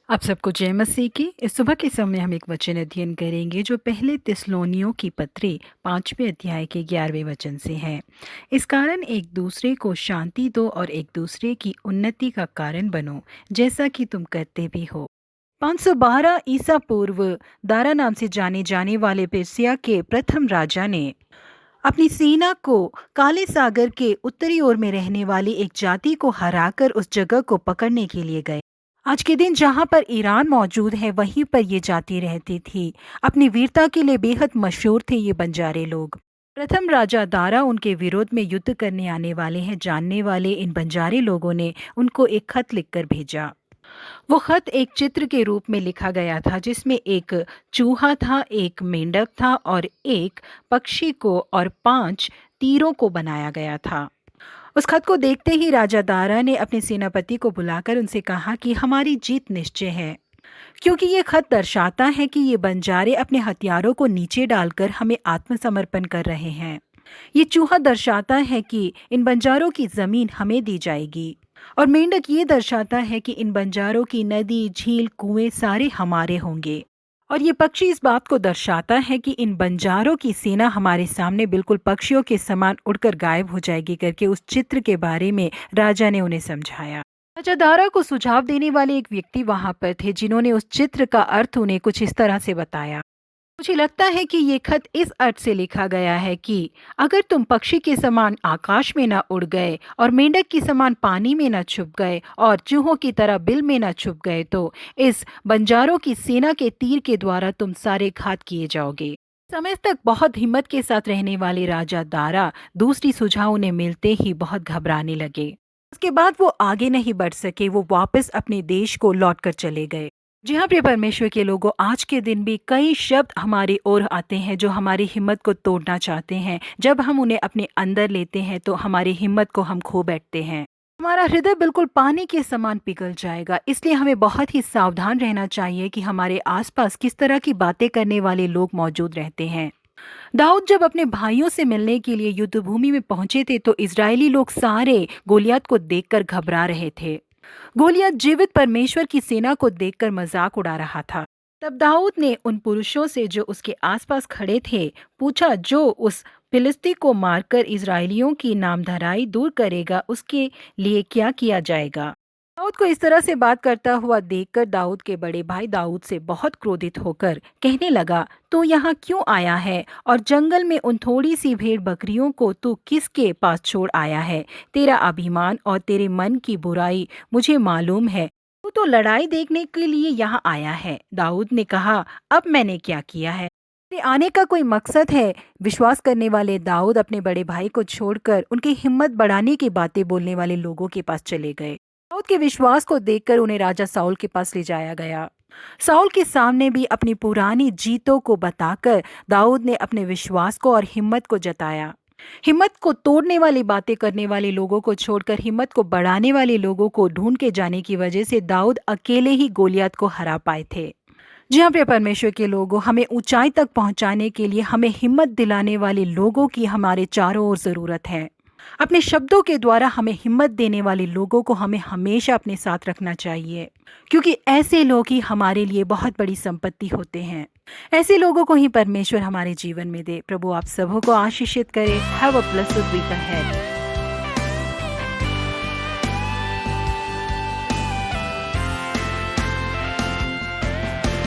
आप सबको जय मसीह की। इस सुबह के समय हम एक वचन अध्ययन करेंगे जो पहले तिस्सलुनीयों की पत्री 5वें अध्याय के 11वें वचन से है। इस कारण एक दूसरे को शांति दो और एक दूसरे की उन्नति का कारण बनो, जैसा कि तुम करते भी हो। 512 ईसा पूर्व दारा नाम से जाने जाने वाले पेर्सिया के प्रथम राजा ने अपनी सेना को काले सागर के उत्तरी ओर में रहने वाली एक जाति को हराकर उस जगह को पकड़ने के लिए गए। आज के दिन जहां पर ईरान मौजूद है, वहीं पर ये जाति रहती थी। अपनी वीरता के लिए बेहद मशहूर थे ये बंजारे लोग। प्रथम राजा दारा उनके विरोध में युद्ध करने आने वाले हैं जानने वाले इन बंजारे लोगों ने उनको एक खत लिखकर भेजा। वो खत एक चित्र के रूप में लिखा गया था, जिसमें एक चूहा था, एक मेंढक था और एक पक्षी को और 5 तीरों को बनाया गया था। उस खत को देखते ही राजा दारा ने अपने सेनापति को बुलाकर उनसे कहा कि हमारी जीत निश्चय है, क्योंकि ये खत दर्शाता है कि ये बंजारे अपने हथियारों को नीचे डालकर हमें आत्मसमर्पण कर रहे हैं। ये चूहा दर्शाता है कि इन बंजारों की जमीन हमें दी जाएगी, और मेंढक ये दर्शाता है कि इन बंजारों की नदी, झील, कुएं सारे हमारे होंगे। और ये पक्षी इस बात को दर्शाता है कि इन बंजारों की सेना हमारे सामने बिल्कुल पक्षियों के समान उड़कर गायब हो जाएगी करके उस चित्र के बारे में राजा ने उन्हें समझाया। राजा दारा को सुझाव देने वाले एक व्यक्ति वहां पर थे, जिन्होंने उस चित्र का अर्थ उन्हें कुछ इस तरह से बताया। मुझे लगता है कि ये खत इस अर्थ से लिखा गया है कि अगर तुम पक्षी के समान आकाश में न उड़ गए और मेंढक की समान पानी में न छुप गए और चूहों की तरह बिल में न छुप गए, तो इस बंजारों की सेना के तीर के द्वारा तुम सारे घात किए जाओगे। समय तक बहुत हिम्मत के साथ रहने वाले राजा दारा दूसरी सुझाव उन्हें मिलते ही बहुत घबराने लगे। उसके बाद वो आगे नहीं बढ़ सके। वो वापस अपने देश को लौट कर चले गए। जी हाँ, प्रिय परमेश्वर के लोगों, आज के दिन भी कई शब्द हमारी ओर आते हैं जो हमारी हिम्मत को तोड़ना चाहते हैं। जब हम उन्हें अपने अंदर लेते हैं तो हमारी हिम्मत को हम खो बैठते हैं। हमारा हृदय बिल्कुल पानी के समान पिघल जाएगा। इसलिए हमें बहुत ही सावधान रहना चाहिए कि हमारे आसपास किस तरह की बातें करने वाले लोग मौजूद रहते हैं। दाऊद जब अपने भाइयों से मिलने के लिए युद्ध भूमि में पहुंचे थे तो इजरायली लोग सारे गोलियत को देखकर घबरा रहे थे। गोलियत जीवित परमेश्वर की सेना को देखकर मजाक उड़ा रहा था। तब दाऊद ने उन पुरुषों से जो उसके आसपास खड़े थे पूछा, जो उस फिलिस्ती को मारकर इजरायलियों की नामधराई दूर करेगा, उसके लिए क्या किया जाएगा। दाऊद को इस तरह से बात करता हुआ देखकर दाऊद के बड़े भाई दाऊद से बहुत क्रोधित होकर कहने लगा, तू यहाँ क्यों आया है और जंगल में उन थोड़ी सी भेड़ बकरियों को तू किसके पास छोड़ आया है। तेरा अभिमान और तेरे मन की बुराई मुझे मालूम है। तू तो लड़ाई देखने के लिए यहाँ आया है। दाऊद ने कहा, अब मैंने क्या किया है? तेरे आने का कोई मकसद है? विश्वास करने वाले दाऊद अपने बड़े भाई को छोड़कर उनकी हिम्मत बढ़ाने की बातें बोलने वाले लोगों के पास चले गए। दाऊद के विश्वास को देखकर उन्हें राजा साउल के पास ले जाया गया। साउल के सामने भी अपनी पुरानी जीतों को बताकर दाऊद ने अपने विश्वास को और हिम्मत को जताया। हिम्मत को तोड़ने वाली बातें करने वाले लोगों को छोड़कर हिम्मत को बढ़ाने वाले लोगों को ढूंढ के जाने की वजह से दाऊद अकेले ही गोलियत को हरा पाए थे। जी हाँ, प्रिय परमेश्वर के लोगों, हमें ऊंचाई तक पहुंचाने के लिए हमें हिम्मत दिलाने वाले लोगों की हमारे चारों ओर जरूरत है। अपने शब्दों के द्वारा हमें हिम्मत देने वाले लोगों को हमें हमेशा अपने साथ रखना चाहिए, क्योंकि ऐसे लोग ही हमारे लिए बहुत बड़ी संपत्ति होते हैं। ऐसे लोगों को ही परमेश्वर हमारे जीवन में दे। प्रभु आप सबों को आशीषित करे। Have a blessed week ahead.